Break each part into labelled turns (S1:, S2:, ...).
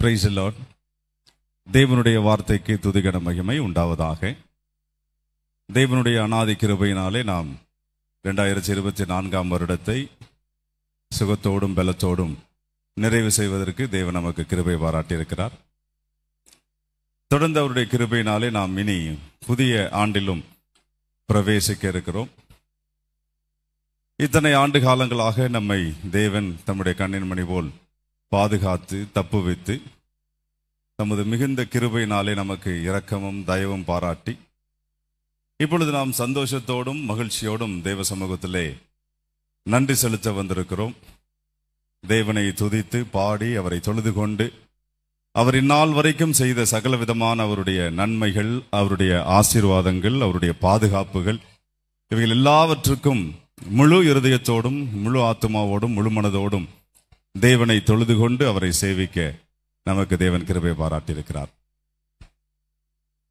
S1: Price the Lord. தேவனுடைய வார்த்தைக்கு துதிகன மகிமை உண்டாவதாக. தேவனுடைய அநாதி கிருபையினாலே நாம் 2024 வருடத்தை சுகத்தோடும் பலத்தோடும் நிறைவு செய்வதற்கு தேவன் நமக்கு கிருபை பாராட்டியிருக்கிறார். தொடர்ந்து அவருடைய கிருபையினாலே நாம் இனி புதிய ஆண்டிலும் பிரவேசிக்க இருக்கிறோம். இத்தனை ஆண்டு காலங்களாக நம்மை தேவன் தம்முடைய கண்ணின் மணி போல் பாதுகாத்து தப்புவித்து தமது மிகுந்த கிருபையினாலே நமக்கு இரக்கமும் தயவும் பாராட்டி இப்பொழுது நாம் சந்தோஷத்தோடும் மகிழ்ச்சியோடும் தேவ சமூகத்திலே நன்றி செலுத்த வந்திருக்கிறோம். தேவனை துதித்து பாடி அவரை தொழுது கொண்டு அவர் இந்நாள் வரைக்கும் செய்த சகல விதமான அவருடைய நன்மைகள், அவருடைய ஆசீர்வாதங்கள், அவருடைய பாதுகாப்புகள், இவைகள் எல்லாவற்றுக்கும் முழு இருதயத்தோடும் முழு ஆத்மாவோடும் முழு மனதோடும் தேவனை தொழுது கொண்டு அவரை சேவிக்க நமக்கு தேவன் கிருபை பாராட்டியிருக்கிறார்.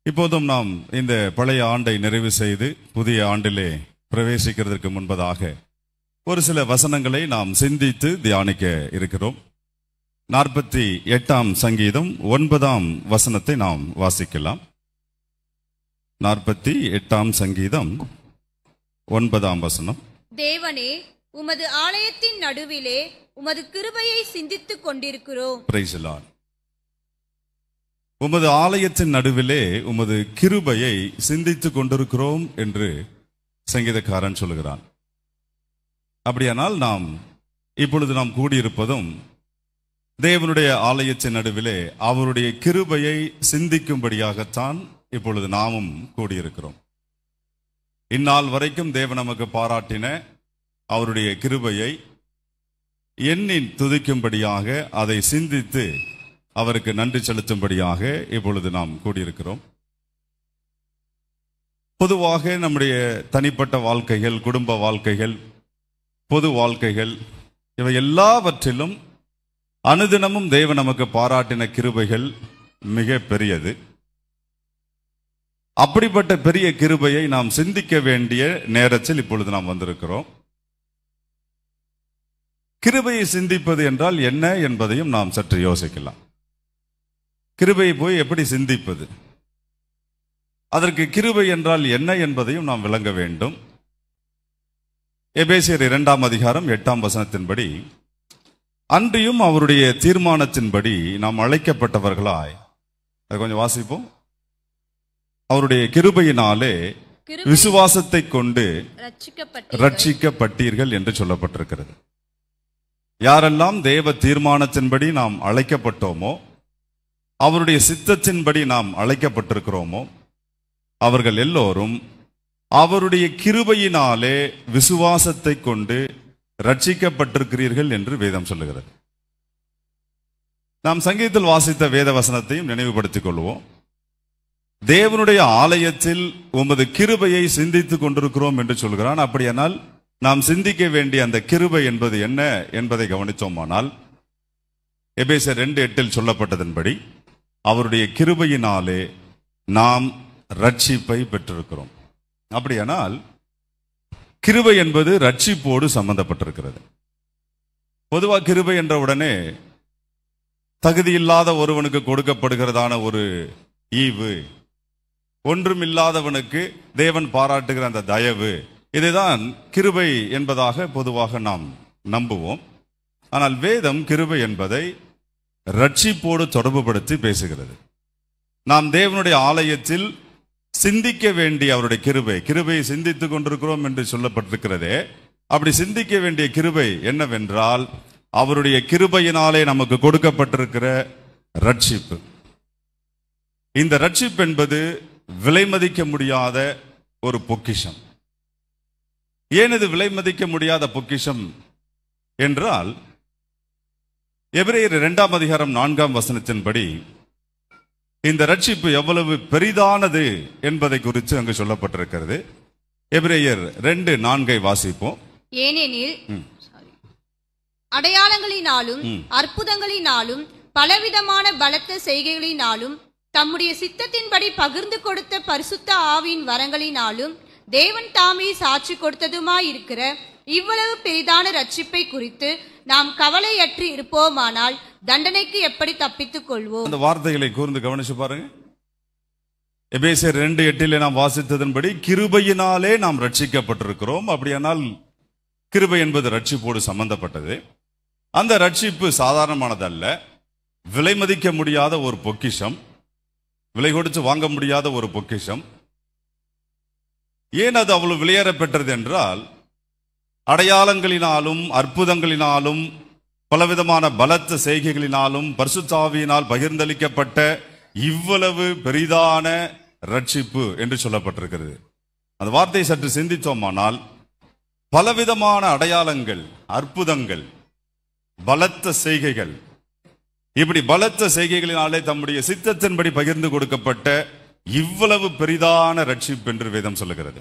S1: இப்போதும் நாம் இந்த பழைய ஆண்டை நிறைவு செய்து புதிய ஆண்டிலே பிரவேசிக்கிறதுக்கு முன்பதாக ஒரு சில வசனங்களை நாம் சிந்தித்து தியானிக்க இருக்கிறோம். 48ஆம் சங்கீதம் 9ஆம் வசனத்தை நாம் வாசிக்கலாம். 48ஆம் சங்கீதம் 9ஆம் வசனம்.
S2: தேவனே, உமது ஆலயத்தின் நடுவிலே உமது கிருபையை சிந்தித்துக் கொண்டிருக்கிறோம்.
S1: Price the Lord. உமது ஆலயத்தின் நடுவிலே உமது கிருபையை சிந்தித்துக் கொண்டிருக்கிறோம் என்று சங்கீதக்காரன் சொல்லுகிறான். அப்படியானால் நாம் இப்பொழுது நாம் கூடியிருப்பதும் தேவனுடைய ஆலயத்தின் நடுவிலே அவருடைய கிருபையை சிந்திக்கும்படியாகத்தான் இப்பொழுது நாமும் கூடியிருக்கிறோம். இந்நாள் வரைக்கும் தேவன் நமக்கு பாராட்டின அவருடைய கிருபையை எண்ணி துதிக்கும்படியாக, அதை சிந்தித்து அவருக்கு நன்றி செலுத்தும்படியாக இப்பொழுது நாம் கூடியிருக்கிறோம். பொதுவாக நம்முடைய தனிப்பட்ட வாழ்க்கைகள், குடும்ப வாழ்க்கைகள், பொது வாழ்க்கைகள், இவை எல்லாவற்றிலும் அனுதினமும் தேவன் நமக்கு பாராட்டின கிருபைகள் மிக பெரியது. அப்படிப்பட்ட பெரிய கிருபையை நாம் சிந்திக்க வேண்டிய நேரத்தில் இப்பொழுது நாம் வந்திருக்கிறோம். கிருபையை சிந்திப்பது என்றால் என்ன என்பதையும் நாம் சற்று யோசிக்கலாம். கிருபையை போய் எப்படி சிந்திப்பது, அதற்கு கிருபை என்றால் என்ன என்பதையும் நாம் விளங்க வேண்டும். எபேசியர் 2ஆம் அதிகாரம் 8ஆம் வசனத்தின்படி, அன்றியும் அவருடைய தீர்மானத்தின்படி நாம் அழைக்கப்பட்டவர்களாய், அதை கொஞ்சம் வாசிப்போம். அவருடைய கிருபையினாலே விசுவாசத்தை கொண்டு ரட்சிக்கப்பட்டீர்கள் என்று சொல்லப்பட்டிருக்கிறது. யாரெல்லாம் தேவ தீர்மானத்தின்படி நாம் அழைக்கப்பட்டோமோ, அவருடைய சித்தத்தின்படி நாம் அழைக்கப்பட்டிருக்கிறோமோ, அவர்கள் எல்லோரும் அவருடைய கிருபையினாலே விசுவாசத்தை கொண்டு ரட்சிக்கப்பட்டிருக்கிறீர்கள் என்று வேதம் சொல்லுகிறது. நாம் சங்கீதத்தில் வாசித்த வேத வசனத்தையும் நினைவுபடுத்திக் கொள்வோம். தேவனுடைய ஆலயத்தில் உமது கிருபையை சிந்தித்துக் கொண்டிருக்கிறோம் என்று சொல்கிறான். அப்படியானால் நாம் சிந்திக்க வேண்டிய அந்த கிருபை என்பது என்ன என்பதை கவனித்தோமானால், எபேசியர் 2:8 சொல்லப்பட்டதன்படி அவருடைய கிருபையினாலே நாம் ரட்சிப்பை பெற்றிருக்கிறோம். அப்படியானால் கிருபை என்பது ரட்சிப்போடு சம்பந்தப்பட்டிருக்கிறது. பொதுவாக கிருபை என்ற உடனே தகுதியில்லாத ஒருவனுக்கு கொடுக்கப்படுகிறதான ஒரு ஈவு, ஒன்றுமில்லாதவனுக்கு தேவன் பாராட்டுகிற அந்த தயவு, இதுதான் கிருபை என்பதாக பொதுவாக நாம் நம்புவோம். ஆனால் வேதம் கிருபை என்பதை ரட்சிப்போடு தொடர்புபடுத்தி பேசுகிறது. நாம் தேவனுடைய ஆலயத்தில் சிந்திக்க வேண்டிய அவருடைய கிருபையை சிந்தித்துக் கொண்டிருக்கிறோம் என்று சொல்லப்பட்டிருக்கிறதே, அப்படி சிந்திக்க வேண்டிய கிருபை என்னவென்றால் அவருடைய கிருபையினாலே நமக்கு கொடுக்கப்பட்டிருக்கிற ரட்சிப்பு. இந்த ரட்சிப்பு என்பது விலை மதிக்க முடியாத ஒரு பொக்கிஷம். ஏன் இது விலை மதிக்க முடியாத பொக்கிஷம் என்றால், எபிரேயர் 2ஆம் அதிகாரம் 4ஆம் வசனத்தின்படி இந்த ரட்சிப்பு எவ்வளவு பெரிதானது என்பதை குறித்து அங்கு சொல்லப்பட்டிருக்கிறது. எபிரேயர் 2:4 வாசிப்போம்.
S2: ஏனெனில் அடையாளங்களினாலும் அற்புதங்களினாலும் பலவிதமான பலத்த செய்கைகளினாலும் தம்முடைய சித்தத்தின்படி பகிர்ந்து கொடுத்த பரிசுத்த ஆவியின் வரங்களினாலும் தேவன் தாமே சாட்சி கொடுத்ததுமாயிருக்கிற இவ்வளவு பெரிதான ரட்சிப்பை குறித்து நாம் கவலையற்று இருப்போமானால் தண்டனைக்கு எப்படி தப்பித்துக் கொள்வோம்?
S1: அந்த வார்த்தைகளை கூர்ந்து கவனிச்சு பாருங்க. எபேசியர் 2:8 நாம் வாசித்ததன்படி கிருபையினாலே நாம் ரட்சிக்கப்பட்டிருக்கிறோம். அப்படியானால் கிருபை என்பது ரட்சிப்போடு சம்பந்தப்பட்டது. அந்த ரட்சிப்பு சாதாரணமானதல்ல, விலை மதிக்க முடியாத ஒரு பொக்கிஷம், விலை கொடுத்து வாங்க முடியாத ஒரு பொக்கிஷம். ஏன் அது அவ்வளவு விலையேற பெற்றது என்றால், அடையாளங்களினாலும் அற்புதங்களினாலும் பலவிதமான பலத்த செய்கைகளினாலும் பரிசுத்த ஆவியினால் பகிர்ந்தளிக்கப்பட்ட இவ்வளவு பெரிதான ரட்சிப்பு என்று சொல்லப்பட்டிருக்கிறது. அந்த வார்த்தையை சற்று சிந்தித்தோமானால், பலவிதமான அடையாளங்கள், அற்புதங்கள், பலத்த செய்கைகள், இப்படி பலத்த செய்கைகளினாலே தம்முடைய சித்தத்தின்படி பகிர்ந்து கொடுக்கப்பட்ட இவ்வளவு பெரிதான ரட்சிப்பு என்று வேதம் சொல்லுகிறது.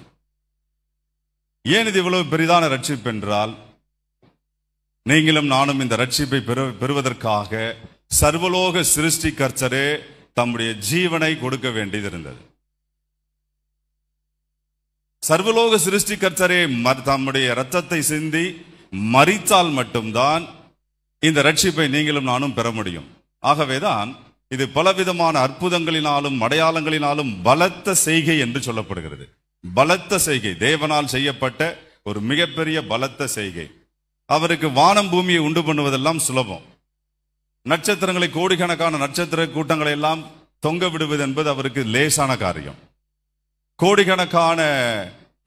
S1: ஏன் இது இவ்வளவு பெரிதான ரட்சிப்பு என்றால், நீங்களும் நானும் இந்த ரட்சிப்பை பெறுவதற்காக சர்வலோக சிருஷ்டி கர்த்தரே தம்முடைய ஜீவனை கொடுக்க வேண்டியது இருந்தது. சர்வலோக சிருஷ்டி கர்த்தரே தம்முடைய இரத்தத்தை சிந்தி மரித்தால் மட்டும்தான் இந்த ரட்சிப்பை நீங்களும் நானும் பெற முடியும். ஆகவேதான் இது பலவிதமான அற்புதங்களினாலும் அடையாளங்களினாலும் பலத்த செய்கை என்று சொல்லப்படுகிறது. பலத்த செய்கை, தேவனால் செய்யப்பட்ட ஒரு மிகப்பெரிய பலத்த செய்கை. அவருக்கு வானம் பூமியை உண்டு பண்ணுவதெல்லாம் சுலபம். நட்சத்திரங்களை, கோடிக்கணக்கான நட்சத்திர கூட்டங்களை எல்லாம் தொங்க விடுவது என்பது அவருக்கு லேசான காரியம். கோடிக்கணக்கான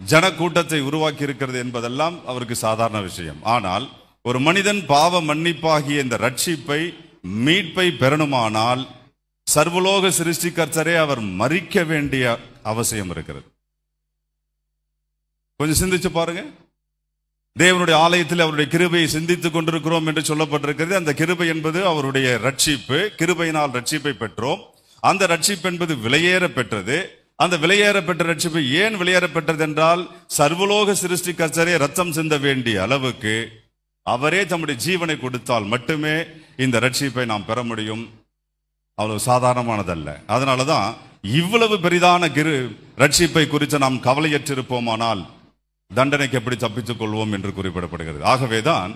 S1: ஜன கூட்டத்தை உருவாக்கி இருக்கிறது என்பதெல்லாம் அவருக்கு சாதாரண விஷயம். ஆனால் ஒரு மனிதன் பாவ மன்னிப்பாகிய இந்த ரட்சிப்பை, மீட்பை பெறணுமானால் சர்வலோக சிருஷ்டி கர்த்தரே அவர் மரிக்க வேண்டிய அவசியம் இருக்கிறது. கொஞ்சம் சிந்திச்சு பாருங்க. தேவனுடைய ஆலயத்தில் அவருடைய கிருபையை சிந்தித்துக் கொண்டிருக்கிறோம் என்று சொல்லப்பட்டிருக்கிறது. அந்த கிருபை என்பது அவருடைய ரட்சிப்பு. கிருபையினால் ரட்சிப்பை பெற்றோம். அந்த ரட்சிப்பு என்பது விலையேற பெற்றது. அந்த விலையேற பெற்ற ரட்சிப்பு ஏன் விலையேற பெற்றது என்றால், சர்வலோக சிருஷ்டி கர்த்தரே ரத்தம் சிந்த வேண்டிய அளவுக்கு அவரே தம்முடைய ஜீவனை கொடுத்தால் மட்டுமே இந்த ரட்சிப்பை நாம் பெற முடியும். அவ்வளவு சாதாரணமானதல்ல. அதனாலதான் இவ்வளவு பெரிதான ரட்சிப்பை குறித்து நாம் கவலையற்றிருப்போமானால் தண்டனைக்கு எப்படி தப்பித்துக் கொள்வோம் என்று குறிப்பிடப்படுகிறது. ஆகவேதான்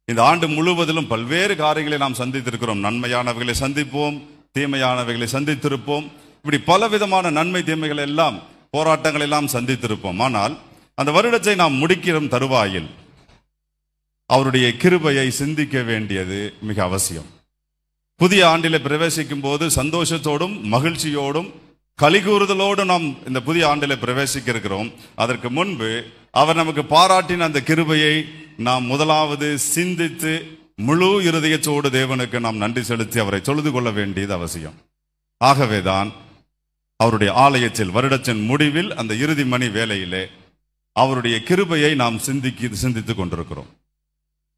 S1: இந்த ஆண்டு முழுவதிலும் பல்வேறு காரியங்களை நாம் சந்தித்திருக்கிறோம். நன்மையானவைகளை சந்திப்போம், தீமையானவைகளை சந்தித்திருப்போம். இப்படி பலவிதமான நன்மை தீமைகள் எல்லாம், போராட்டங்கள் எல்லாம் சந்தித்திருப்போம். ஆனால் அந்த வருடத்தை நாம் முடிக்கிற தருவாயில் அவருடைய கிருபையை சிந்திக்க வேண்டியது மிக அவசியம். புதிய ஆண்டிலே பிரவேசிக்கும் போது சந்தோஷத்தோடும் மகிழ்ச்சியோடும் கலிகூறுதலோடு நாம் இந்த புதிய ஆண்டிலே பிரவேசிக்க இருக்கிறோம். அதற்கு முன்பு அவர் நமக்கு பாராட்டின அந்த கிருபையை நாம் முதலாவது சிந்தித்து முழு இருதயத்தோடு தேவனுக்கு நாம் நன்றி செலுத்தி அவரை தொழுது கொள்ள வேண்டியது அவசியம். ஆகவேதான் அவருடைய ஆலயத்தில் வருடத்தின் முடிவில் அந்த இறுதி மணி வேளையிலே அவருடைய கிருபையை நாம் சிந்தித்துக் கொண்டிருக்கிறோம்.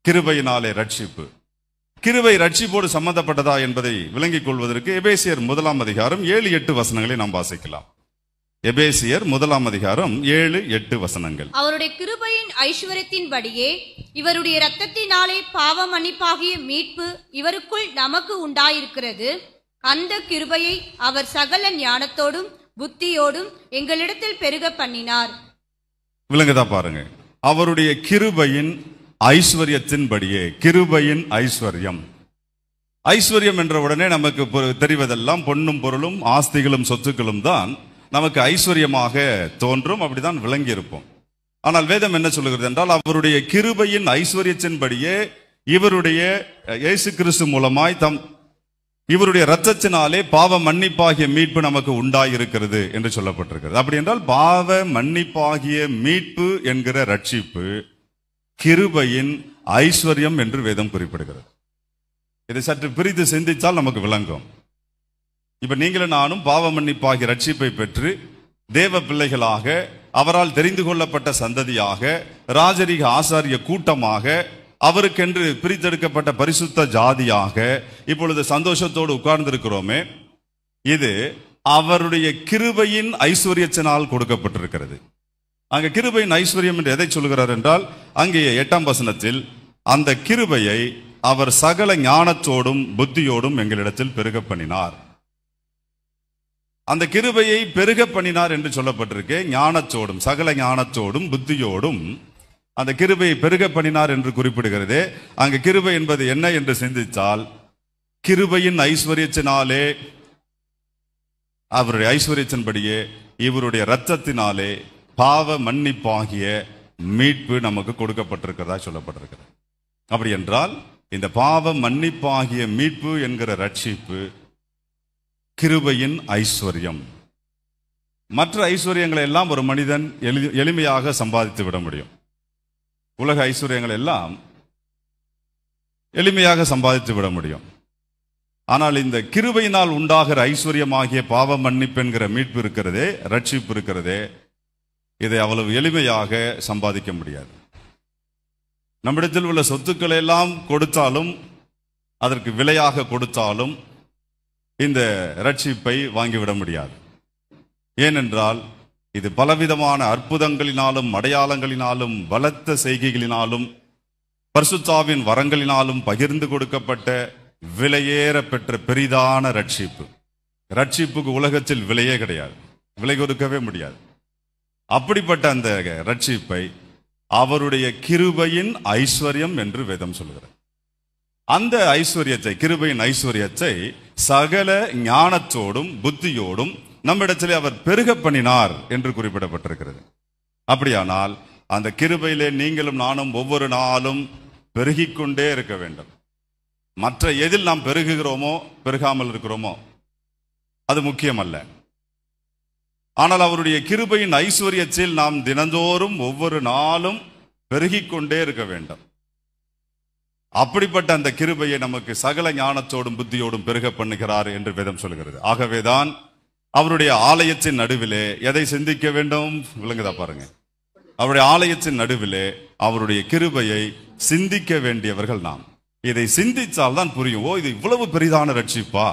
S1: கிருபையினாலே ரட்சிப்பு. கிருபை ரட்சிப்போடு சம்பந்தப்பட்டதா என்பதை விளங்கிக் கொள்வதற்கு எபேசியர் 1 7-8 வசனங்களை நாம் வாசிக்கலாம். எபேசியர் 1 7-8 வசனங்கள்.
S2: அவருடைய கிருபையின் ஐஸ்வரியத்தின்படியே இவருடைய இரத்தத்தினாலே பாவ மன்னிப்பாகிய மீட்பு இவருக்குள் நமக்கு உண்டாயிருக்கிறது. அந்த கிருபையை அவர் சகல ஞானத்தோடும் புத்தியோடும் எங்களிடத்தில் பெருக பண்ணினார்.
S1: விளங்குதா பாருங்க. அவருடைய கிருபையின் ஐஸ்வர்யத்தின்படியே, கிருபையின் ஐஸ்வர்யம். ஐஸ்வர்யம் என்ற உடனே நமக்கு தெரிவதெல்லாம் பொன்னும் பொருளும் ஆஸ்திகளும் சொத்துக்களும் தான் நமக்கு ஐஸ்வர்யமாக தோன்றும். அப்படிதான் விளங்கி இருப்போம். ஆனால் வேதம் என்ன சொல்லுகிறது என்றால், அவருடைய கிருபையின் ஐஸ்வர்யத்தின்படியே இவருடைய இயேசு கிறிஸ்து மூலமாய் இவருடைய இரத்தத்தினாலே பாவ மன்னிப்பாகிய மீட்பு நமக்கு உண்டாயிருக்கிறது என்று சொல்லப்பட்டிருக்கிறது. அப்படி என்றால் பாவ மன்னிப்பாகிய மீட்பு என்கிற ரட்சிப்பு கிருபையின் ஐஸ்வர்யம் என்று வேதம் குறிப்பிடுகிறது. இதை சற்று பிரித்து சிந்தித்தால் நமக்கு விளங்கும். இப்ப நீங்களும் நானும் பாவ மன்னிப்பாகிய ரட்சிப்பை பெற்று தேவ பிள்ளைகளாக, அவரால் தெரிந்து கொள்ளப்பட்ட சந்ததியாக, ராஜரீக ஆசாரிய கூட்டமாக, அவருக்கென்று பிரித்தெடுக்கப்பட்ட பரிசுத்த ஜாதியாக இப்பொழுது சந்தோஷத்தோடு உட்கார்ந்திருக்கிறோமே. இது அவருடைய கிருபையின் ஐஸ்வர்யத்தினால் கொடுக்கப்பட்டிருக்கிறது. அங்க கிருபையின் ஐஸ்வர்யம் என்று எதை சொல்கிறார் என்றால், அங்கே 8ஆம் வசனத்தில் அந்த கிருபையை அவர் சகல ஞானத்தோடும் புத்தியோடும் எங்களிடத்தில் பெருக பண்ணினார். அந்த கிருபையை பெருக பண்ணினார் என்று சொல்லப்பட்டிருக்கு. ஞானத்தோடும், சகல ஞானத்தோடும் புத்தியோடும் அந்த கிருபையை பெருக பண்ணினார் என்று குறிப்பிடுகிறது. அங்கு கிருபை என்பது என்ன என்று சிந்தித்தால், கிருபையின் ஐஸ்வர்யத்தினாலே, அவருடைய ஐஸ்வர்யத்தின்படியே இவருடைய இரத்தத்தினாலே பாவ மன்னிப்பாகிய மீட்பு நமக்கு கொடுக்கப்பட்டிருக்கிறதா சொல்லப்பட்டிருக்கிறது. அப்படி என்றால் இந்த பாவ மன்னிப்பாகிய மீட்பு என்கிற ரட்சிப்பு கிருபையின் ஐஸ்வர்யம். மற்ற ஐஸ்வர்யங்களை எல்லாம் ஒரு மனிதன் எளிமையாக சம்பாதித்து விட முடியும். உலக ஐஸ்வர்யங்கள் எல்லாம் எளிமையாக சம்பாதித்து விட முடியும். ஆனால் இந்த கிருபையினால் உண்டாகிற ஐஸ்வர்யமாகிய பாவ மன்னிப்பு என்கிற மீட்பு இருக்கிறதே, ரட்சிப்பு இருக்கிறதே, இதை அவ்வளவு எளிமையாக சம்பாதிக்க முடியாது. நம்மிடத்தில் உள்ள சொத்துக்களை எல்லாம் கொடுத்தாலும், அதற்கு விலையாக கொடுத்தாலும் இந்த ரட்சிப்பை வாங்கிவிட முடியாது. ஏனென்றால் இது பலவிதமான அற்புதங்களினாலும் அடையாளங்களினாலும் பலத்த செய்கைகளினாலும் பரிசுத்தாவின் வரங்களினாலும் பகிர்ந்து கொடுக்கப்பட்ட விலையேற பெற்ற பெரிதான ரட்சிப்பு. ரட்சிப்புக்கு உலகத்தில் விலையே கிடையாது, விலை கொடுக்கவே முடியாது. அப்படிப்பட்ட அந்த ரட்சிப்பை அவருடைய கிருபையின் ஐஸ்வர்யம் என்று வேதம் சொல்கிறது. அந்த ஐஸ்வர்யத்தை, கிருபையின் ஐஸ்வர்யத்தை சகல ஞானத்தோடும் புத்தியோடும் நம்மிடத்திலே அவர் பெருக பண்ணினார் என்று குறிப்பிடப்பட்டிருக்கிறது. அப்படியானால் அந்த கிருபையிலே நீங்களும் நானும் ஒவ்வொரு நாளும் பெருகிக்கொண்டே இருக்க வேண்டும். மற்ற எதில் நாம் பெருகுகிறோமோ பெருகாமல் இருக்கிறோமோ அது முக்கியமல்ல. ஆனால் அவருடைய கிருபையின் ஐஸ்வர்யத்தில் நாம் தினந்தோறும் ஒவ்வொரு நாளும் பெருகிக்கொண்டே இருக்க வேண்டும். அப்படிப்பட்ட அந்த கிருபையை நமக்கு சகல ஞானத்தோடும் புத்தியோடும் பெருக பண்ணுகிறார் என்று வேதம் சொல்கிறது. ஆகவேதான் அவருடைய ஆலயத்தின் நடுவிலே எதை சிந்திக்க வேண்டும்? விளங்குதா பாருங்க. அவருடைய ஆலயத்தின் நடுவிலே அவருடைய கிருபையை சிந்திக்க வேண்டியவர்கள் நாம். இதை சிந்தித்தால் தான் புரியும், ஓ இது இவ்வளவு பெரிதான ரட்சிப்பா,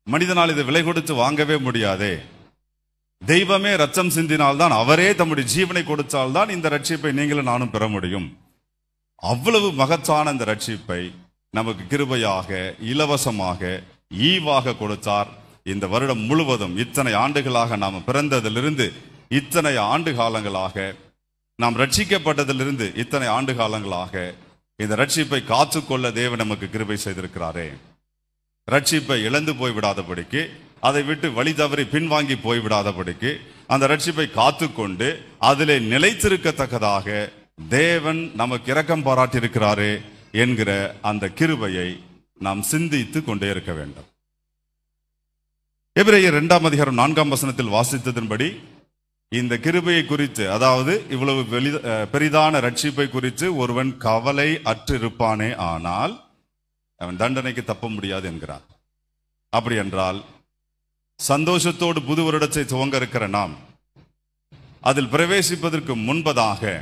S1: மனிதனால் இதை விலை கொடுத்து வாங்கவே முடியாதே. தெய்வமே ரத்தம் சிந்தினால்தான், அவரே தம்முடைய ஜீவனை கொடுத்தால்தான் இந்த ரட்சிப்பை நீங்களும் நானும் பெற முடியும். அவ்வளவு மகத்தான இந்த ரட்சிப்பை நமக்கு கிருபையாக இலவசமாக ஈவாக கொடுத்தார். இந்த வருடம் முழுவதும் இத்தனை ஆண்டுகளாக நாம் பிறந்ததிலிருந்து இத்தனை ஆண்டு காலங்களாக, நாம் ரட்சிக்கப்பட்டதிலிருந்து இத்தனை ஆண்டு காலங்களாக இந்த ரட்சிப்பை காத்துக்கொள்ள தேவன் நமக்கு கிருபை செய்திருக்கிறாரே. ரட்சிப்பை இழந்து போய்விடாதபடிக்கு, அதை விட்டு வழி தவறி பின்வாங்கி போய்விடாதபடிக்கு அந்த ரட்சிப்பை காத்துக்கொண்டு அதிலே நிலைத்திருக்கத்தக்கதாக தேவன் நமக்கு இரக்கம் பாராட்டியிருக்கிறாரே என்கிற அந்த கிருபையை நாம் சிந்தித்து கொண்டே இருக்க வேண்டும். எபிரேயர் 2ஆம் அதிகாரம் 4ஆம் வசனத்தில் வாசித்ததன்படி இந்த கிருபையை குறித்து, அதாவது இவ்வளவு பெரிதான ரட்சிப்பை குறித்து ஒருவன் கவலை அற்றிருப்பானே ஆனால் அவன் தண்டனைக்கு தப்ப முடியாது என்கிறார். அப்படி என்றால் சந்தோஷத்தோடு புது வருடத்தை துவங்க இருக்கிற நாம் அதில் பிரவேசிப்பதற்கு முன்பதாக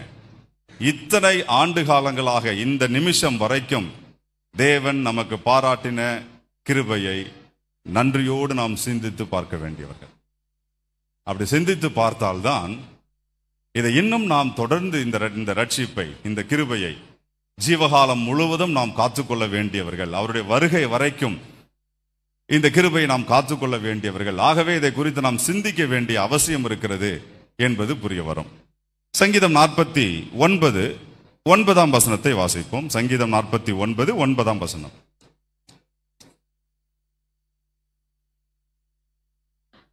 S1: இத்தனை ஆண்டு காலங்களாக இந்த நிமிஷம் வரைக்கும் தேவன் நமக்கு பாராட்டின கிருபையை நன்றியோடு நாம் சிந்தித்து பார்க்க வேண்டியவர்கள். அப்படி சிந்தித்து பார்த்தால்தான் இதை இன்னும் நாம் தொடர்ந்து இந்த ரட்சிப்பை, இந்த கிருபையை ஜீவகாலம் முழுவதும் நாம் காத்துக்கொள்ள வேண்டியவர்கள். அவருடைய வருகை வரைக்கும் இந்த கிருபையை நாம் காத்துக்கொள்ள வேண்டியவர்கள். ஆகவே இதை குறித்து நாம் சிந்திக்க வேண்டிய அவசியம் இருக்கிறது என்பது புரிய வரும். சங்கீதம் 49 9ஆம் வசனத்தை வாசிப்போம். சங்கீதம் 49 9ஆம் வசனம்.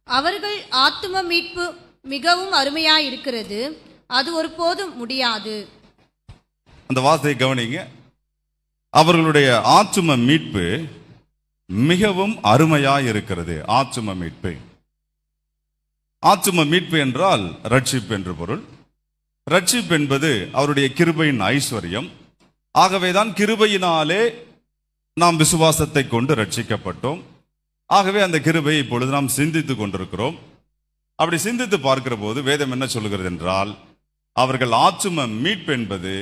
S2: அவர்கள் ஆத்தும மீட்பு மிகவும் அருமையாயிருக்கிறது, அது ஒருபோதும் முடியாது.
S1: அந்த வார்த்தையை கவனிங்க. அவர்களுடைய ஆத்தும மீட்பு மிகவும் அருமையாயிருக்கிறது. ஆத்தும மீட்பு, ஆத்தும மீட்பு என்றால் ரட்சிப்பு என்று பொருள். ரட்சிப்பு என்பது அவருடைய கிருபையின் ஐஸ்வர்யம். ஆகவேதான் கிருபையினாலே நாம் விசுவாசத்தை கொண்டு ரட்சிக்கப்பட்டோம். ஆகவே அந்த கிருபையை இப்பொழுது நாம் சிந்தித்து கொண்டிருக்கிறோம். அப்படி சிந்தித்து பார்க்கிற போது வேதம் என்ன சொல்லுகிறது என்றால், அவர்கள் ஆத்தும மீட்பு என்பது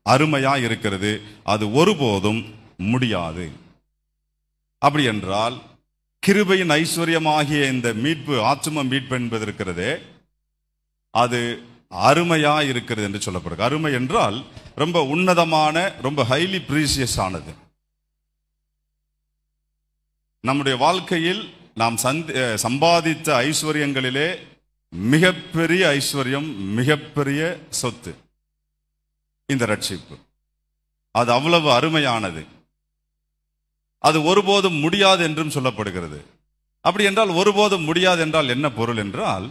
S1: அருமையா இருக்கிறது, அது ஒருபோதும் முடியாது. அப்படி என்றால் கிருபையின் ஐஸ்வர்யமாகிய இந்த மீட்பு, ஆத்தும மீட்பு என்பது இருக்கிறதே, அது அருமையா இருக்கிறது என்று சொல்லப்படுகிறது. அருமை என்றால் ரொம்ப உன்னதமான, ரொம்ப ஹைலி பிரீசியஸ் ஆனது. நம்முடைய வாழ்க்கையில் நாம் சம்பாதித்த ஐஸ்வர்யங்களிலே மிகப்பெரிய ஐஸ்வர்யம், மிகப்பெரிய சொத்து இந்த ரட்சிப்பு. அது அவ்வளவு அருமையானது. அது ஒருபோதும் முடியாது என்றும் சொல்லப்படுகிறது. அப்படி என்றால் ஒருபோதும் முடியாது என்றால் என்ன பொருள் என்றால்,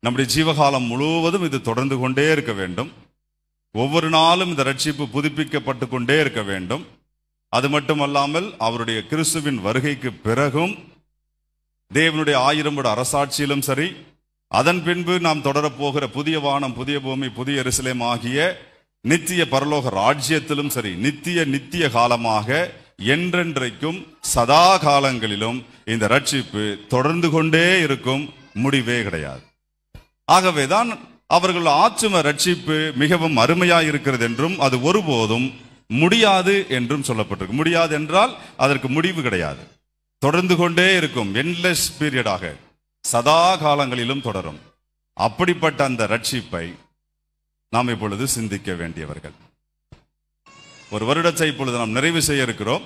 S1: நம்முடைய ஜீவகாலம் முழுவதும் இது தொடர்ந்து கொண்டே இருக்க வேண்டும். ஒவ்வொரு நாளும் இந்த ரட்சிப்பு புதுப்பிக்கப்பட்டு கொண்டே இருக்க வேண்டும். அது மட்டுமல்லாமல் அவருடைய கிறிஸ்துவின் வருகைக்கு பிறகும் தேவனுடைய 1000 வருட அரசாட்சியிலும் சரி, அதன் பின்பு நாம் தொடரப்போகிற புதிய வானம், புதிய பூமி, புதிய எருசலேம் ஆகிய நித்திய பரலோக ராஜ்யத்திலும் சரி, நித்திய காலமாக என்றென்றைக்கும் சதா காலங்களிலும் இந்த ரட்சிப்பு தொடர்ந்து கொண்டே இருக்கும், முடிவே கிடையாது. ஆகவேதான் அவர்கள் ஆத்தும ரட்சிப்பு மிகவும் அருமையாய் இருக்கிறது என்றும் அது ஒருபோதும் முடியாது என்றும் சொல்லப்பட்டிருக்கு. முடியாது என்றால் அதற்கு முடிவு கிடையாது, தொடர்ந்து கொண்டே இருக்கும், என்லெஸ் பீரியடாக சதா காலங்களிலும் தொடரும். அப்படிப்பட்ட அந்த ரட்சிப்பை நாம் இப்பொழுது சிந்திக்க வேண்டியவர்கள். ஒரு வருடத்தை இப்பொழுது நாம் நிறைவு செய்ய இருக்கிறோம்.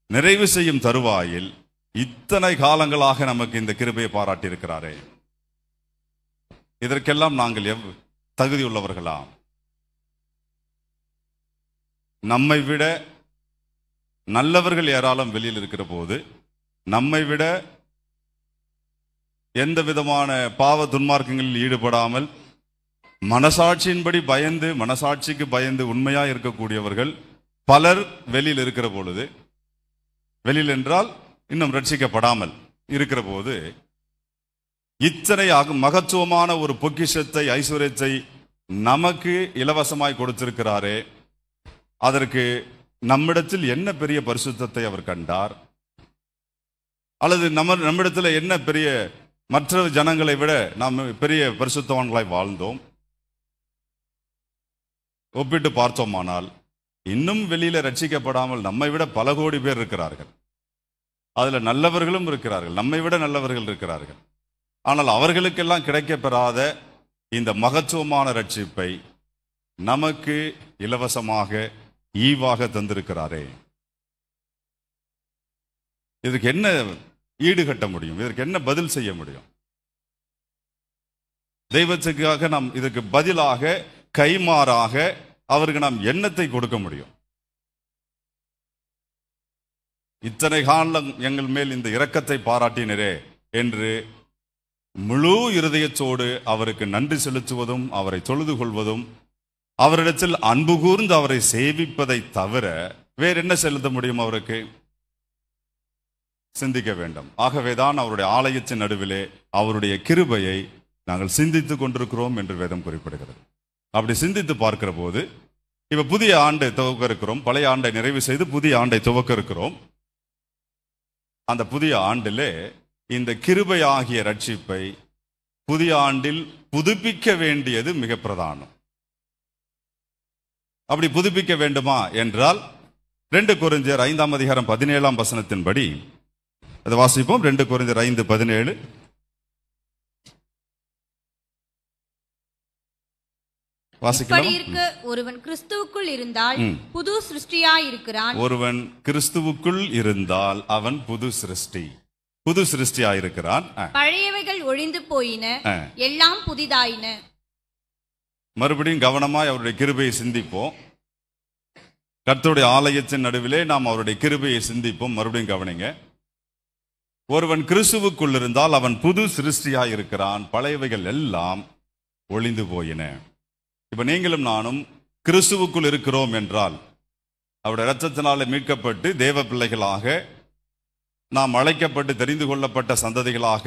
S1: நிறைவு செய்யும் தருவாயில் இத்தனை காலங்களாக நமக்கு இந்த கிருபையை பாராட்டி இருக்கிறாரே, இதற்கெல்லாம் நாங்கள் தகுதியுள்ளவர்களா? நம்மை விட நல்லவர்கள் ஏராளம் வெளியில் இருக்கிற போது, நம்மை விட எந்த விதமான பாவ துன்மார்க்கங்களில் ஈடுபடாமல் மனசாட்சியின்படி பயந்து, மனசாட்சிக்கு பயந்து உண்மையா இருக்கக்கூடியவர்கள் பலர் வெளியில் இருக்கிற பொழுது, வெளியில் என்றால் இன்னும் ரட்சிக்கப்படாமல் இருக்கிற போது, இத்தனை மகத்துவமான ஒரு பொக்கிஷத்தை, ஐஸ்வர்யத்தை நமக்கு இலவசமாய் கொடுத்திருக்கிறாரே, அதற்கு நம்மிடத்தில் என்ன பெரிய பரிசுத்தத்தை அவர் கண்டார், அல்லது நம்மிடத்தில் என்ன பெரிய மற்ற ஜனங்களை விட நாம் பெரிய பரிசுத்தவான்களாய் வாழ்ந்தோம் ஒப்பிட்டு பார்த்தோமானால், இன்னும் வெளியில ரட்சிக்கப்படாமல் நம்மை விட பல கோடி பேர் இருக்கிறார்கள். அதுல நல்லவர்களும் இருக்கிறார்கள், நம்மை விட நல்லவர்கள் இருக்கிறார்கள். ஆனால் அவர்களுக்கெல்லாம் கிடைக்கப்பெறாத இந்த மகத்துவமான ரட்சிப்பை நமக்கு இலவசமாக ஈவாக தந்திருக்கிறாரே. இதற்கு என்ன ஈடுகட்ட முடியும்? இதற்கு என்ன பதில் செய்ய முடியும்? தெய்வத்துக்காக நாம் இதற்கு பதிலாக, கைமாறாக அவருக்கு நாம் எண்ணத்தை கொடுக்க முடியும்? இத்தனை காலம் எங்கள் மேல் இந்த இரக்கத்தை பாராட்டினரே என்று முழு இருதயத்தோடு அவருக்கு நன்றி செலுத்துவதும், அவரை தொழுது கொள்வதும், அவரிடத்தில் அன்பு கூர்ந்து அவரை சேவிப்பதை தவிர வேற என்ன செலுத்த முடியும் அவருக்கு? சிந்திக்க வேண்டும். ஆகவேதான் அவருடைய ஆலயத்தின் நடுவிலே அவருடைய கிருபையை நாங்கள் சிந்தித்துக் கொண்டிருக்கிறோம் என்று வேதம் குறிப்பிடுகிறது. அப்படி சிந்தித்து பார்க்கிற போது, இப்ப புதிய ஆண்டை துவக்க இருக்கிறோம், பழைய ஆண்டை நிறைவு செய்து புதிய ஆண்டை துவக்க இருக்கிறோம். அந்த புதிய ஆண்டிலே இந்த கிருபை ஆகிய ரட்சிப்பை புதிய ஆண்டில் புதுப்பிக்க வேண்டியது மிக பிரதானம். அப்படி புதுப்பிக்க வேண்டுமா என்றால் 2 கொரிந்தியர் 5ஆம் அதிகாரம் 17ஆம் வசனத்தின்படி அதை வாசிப்போம். 2 கொரிந்தியர் 5:17.
S2: இப்படி இருக்க ஒருவன் கிறிஸ்துவுக்குள் இருந்தால் புது சிருஷ்டியாய் இருக்கிறான்.
S1: ஒருவன் கிறிஸ்துவுக்குள் இருந்தால் அவன் புது சிருஷ்டியாய் இருக்கிறான்.
S2: பழையவைகள் ஒழிந்து போயின, எல்லாம் புதிதாயின.
S1: மறுபடியும் கவனமாய் அவருடைய கிருபையை சிந்திப்போம். கர்த்தருடைய ஆலயத்தின் நடுவிலே நாம் அவருடைய கிருபையை சிந்திப்போம். மறுபடியும் கவனிங்க. ஒருவன் கிறிஸ்துவுக்குள் இருந்தால் அவன் புது சிருஷ்டியாய் இருக்கிறான், பழையவைகள் எல்லாம் ஒழிந்து போயின. இப்ப நீங்களும் நானும் கிறிஸ்துவுக்குள் இருக்கிறோம் என்றால், அவருடைய இரத்தத்தினாலே மீட்கப்பட்டு தேவ பிள்ளைகளாக நாம் அழைக்கப்பட்டு தெரிந்து கொள்ளப்பட்ட சந்ததிகளாக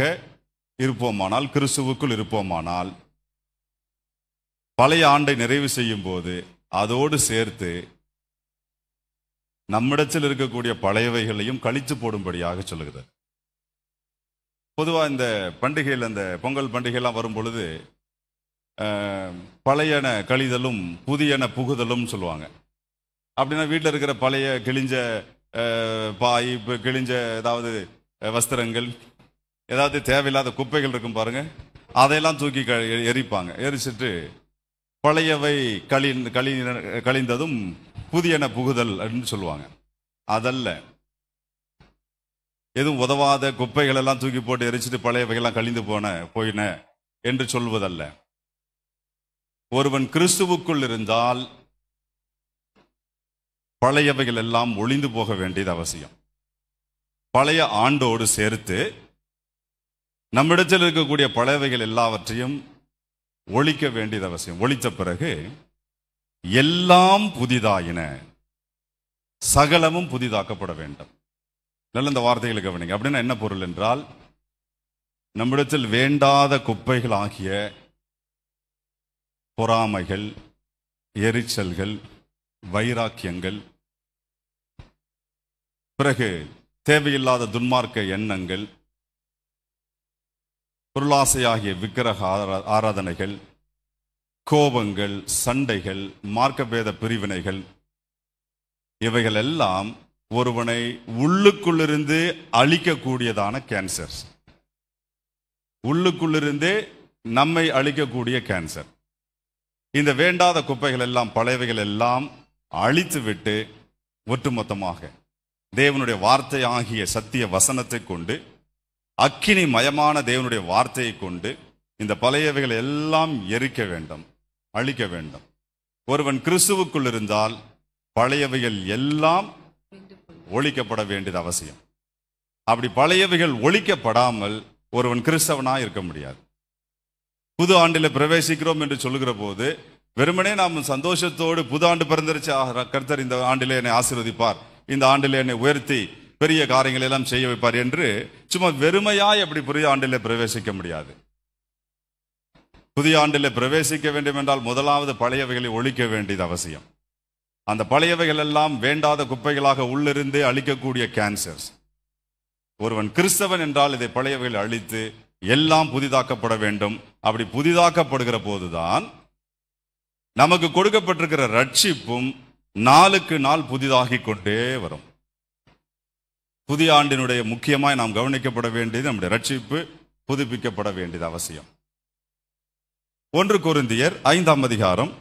S1: இருப்போமானால், கிறிஸ்துவுக்குள் இருப்போமானால், பழைய ஆண்டை நிறைவு செய்யும் போது அதோடு சேர்த்து நம்மிடத்தில் இருக்கக்கூடிய பழையவைகளையும் கழித்து போடும்படியாக சொல்லுகிறது. பொதுவாக இந்த பண்டிகையில், இந்த பொங்கல் பண்டிகைலாம் வரும் பொழுது பழையன கழிதலும் புதியன புகுதலும் சொல்லுவாங்க. அப்படின்னா வீட்டில் இருக்கிற பழைய கிழிஞ்ச பாய், கிழிஞ்ச ஏதாவது வஸ்திரங்கள், ஏதாவது தேவையில்லாத குப்பைகள் இருக்கும் பாருங்க, அதையெல்லாம் தூக்கி எரிப்பாங்க. எரிச்சிட்டு பழையவை கழிந்ததும் புதியன புகுதல் அப்படின்னு சொல்லுவாங்க. அதல்ல, எதுவும் உதவாத குப்பைகள் எல்லாம் தூக்கி போட்டு எரிச்சிட்டு பழையவைகள்லாம் கழிந்து போயின என்று சொல்வதல்ல. ஒருவன் கிறிஸ்துவுக்குள் இருந்தால் பழையவைகள் எல்லாம் ஒளிந்து போக வேண்டியது அவசியம். பழைய ஆண்டோடு சேர்த்து நம்மிடத்தில் இருக்கக்கூடிய பழையவைகள் எல்லாவற்றையும் ஒழிக்க வேண்டியது அவசியம். ஒழித்த பிறகு எல்லாம் புதிதாயின, சகலமும் புதிதாக்கப்பட வேண்டும். நல்ல இந்த வார்த்தைகளை கவனிங்க. அப்படின்னா என்ன பொருள் என்றால், நம்மிடத்தில் வேண்டாத குப்பைகள் ஆகிய பொறாமைகள், எரிச்சல்கள், வைராக்கியங்கள், பிறகு தேவையில்லாத துன்மார்க்க எண்ணங்கள், பொருளாசையாகிய விக்கிரக ஆராதனைகள், கோபங்கள், சண்டைகள், மார்க்கபேத பிரிவினைகள், இவைகள் எல்லாம் ஒருவனை உள்ளுக்குள்ளிருந்து அழிக்கக்கூடியதான கேன்சர். உள்ளுக்குள்ளிருந்தே நம்மை அழிக்கக்கூடிய கேன்சர். இந்த வேண்டாத குப்பைகள் எல்லாம், பழையவைகள் எல்லாம் அழித்துவிட்டு ஒட்டுமொத்தமாக தேவனுடைய வார்த்தை ஆகிய சத்திய வசனத்தை கொண்டு, அக்கினி மயமான தேவனுடைய வார்த்தையை கொண்டு இந்த பழையவைகள் எல்லாம் எரிக்க வேண்டும், அழிக்க வேண்டும். ஒருவன் கிறிஸ்துவுக்குள் இருந்தால் பழையவைகள் எல்லாம் ஒழிக்கப்பட வேண்டியது அவசியம். அப்படி பழையவைகள் ஒழிக்கப்படாமல் ஒருவன் கிறிஸ்தவனாக இருக்க முடியாது. புது ஆண்டில் பிரவேசிக்கிறோம் என்று சொல்லுகிற போது வெறுமனே நாம் சந்தோஷத்தோடு புது ஆண்டு பிறந்திருச்சு, கர்த்தர் இந்த ஆண்டிலே என்னை ஆசீர்வதிப்பார், இந்த ஆண்டிலே என்னை உயர்த்தி பெரிய காரியங்களை எல்லாம் செய்ய வைப்பார் என்று சும்மா வெறுமையாய் அப்படி புதிய ஆண்டிலே பிரவேசிக்க முடியாது. புதிய ஆண்டிலே பிரவேசிக்க வேண்டும் என்றால் முதலாவது பழையவைகளை ஒழிக்க வேண்டியது அவசியம். அந்த பழையவைகள் எல்லாம் வேண்டாத குப்பைகளாக உள்ளிருந்து அழிக்கக்கூடிய கேன்சர்ஸ். ஒருவன் கிறிஸ்தவன் என்றால் இதை பழையவைகளை அழித்து எல்லாம் புதிதாக்கப்பட வேண்டும். அப்படி புதிதாக்கப்படுகிற போதுதான் நமக்கு கொடுக்கப்பட்டிருக்கிற ரட்சிப்பும் நாளுக்கு நாள் புதிதாகி கொண்டே வரும். புதிய ஆண்டினுடைய முக்கியமாய் நாம் கவனிக்கப்பட வேண்டியது நம்முடைய ரட்சிப்பு புதுப்பிக்கப்பட வேண்டியது அவசியம். 1 கொரிந்தியர் 5ஆம் அதிகாரம்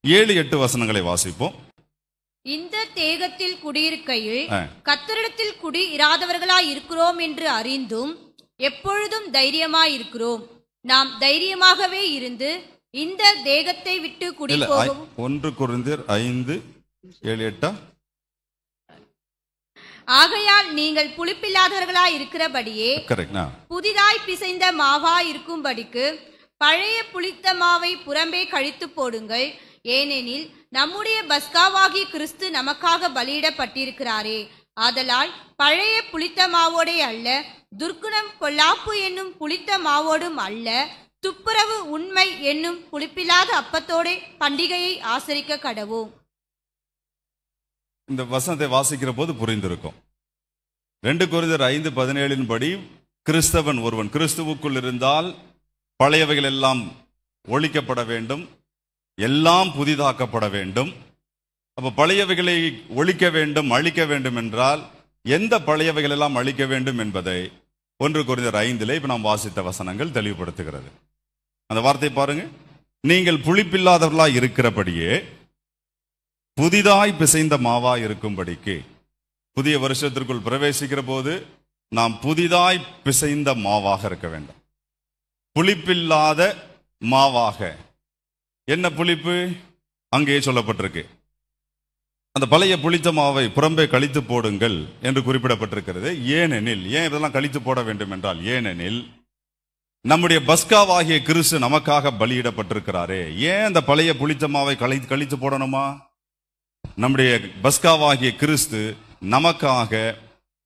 S1: 7-8 வசனங்களை வாசிப்போம்.
S2: இந்த தேகத்தில் குடியிருக்கையில் கர்த்தரிடத்தில் குடி இராதவர்களாய் இருக்கிறோம் என்று அறிந்தும் எப்பொழுதும் தைரியமாய் இருக்கிறோம். நாம் தைரியமாகவே இருந்து இந்த தேகத்தை விட்டு குடி போகவும்.
S1: 1 கொரிந்தியர் 5:7-8.
S2: ஆகையால் நீங்கள் புளிப்பில்லாதவர்களாய் இருக்கிறபடியே புதிதாய் பிசைந்த மாவாய் இருக்கும்படிக்கு பழைய புளித்த மாவை புறம்பே கழித்து போடுங்கள். ஏனெனில் நம்முடைய பஸ்காவாகி கிறிஸ்து நமக்காக பலியிடப்பட்டிருக்கிறாரே. ஆதலால் பழைய புளித்த மாவோடே அல்ல, துர்க்குணம் பொல்லாப்பு என்னும் புளித்த மாவோடும் அல்ல, துப்புரவு உண்மை என்னும் புளிப்பில்லாத அப்பத்தோட பண்டிகையை ஆசரிக்க கடவோம்.
S1: இந்த வசனத்தை வாசிக்கிற போது புரிந்திருக்கும். 2 கொரிந்தியர் 5:17 படி கிறிஸ்தவன் ஒருவன் கிறிஸ்துவுக்குள் இருந்தால் பழையவைகள் எல்லாம் ஒழிக்கப்பட வேண்டும், எல்லாம் புதிதாக்கப்பட வேண்டும். அப்போ பழையவைகளை ஒழிக்க வேண்டும், அழிக்க வேண்டும் என்றால் எந்த பழையவைகள் எல்லாம் அழிக்க வேண்டும் என்பதை 1 கொரிந்தியர் 5 இப்ப நாம் வாசித்த வசனங்கள் தெளிவுபடுத்துகிறது. அந்த வார்த்தை பாருங்க. நீங்கள் புளிப்பில்லாதவர்களாய் இருக்கிறபடியே புதிதாய் பிசைந்த மாவாய் இருக்கும்படிக்கு. புதிய வருஷத்திற்குள் பிரவேசிக்கிற போது நாம் புதிதாய் பிசைந்த மாவாக இருக்க வேண்டும், புளிப்பில்லாத மாவாக. என்ன புளிப்பு அங்கே சொல்லப்பட்டிருக்கு? அந்த பழைய புளித்த மாவை புறம்பே கழித்து போடுங்கள் என்று குறிப்பிடப்பட்டிருக்கிறது. ஏனெனில், ஏன் இதெல்லாம் கழித்து போட வேண்டும் என்றால், ஏனெனில் நம்முடைய பஸ்காவாகிய கிறிஸ்து நமக்காக பலியிடப்பட்டிருக்கிறாரே. ஏன் அந்த பழைய புளித்த மாவை கழித்து போடணுமா? நம்முடைய பஸ்காவாகிய கிறிஸ்து நமக்காக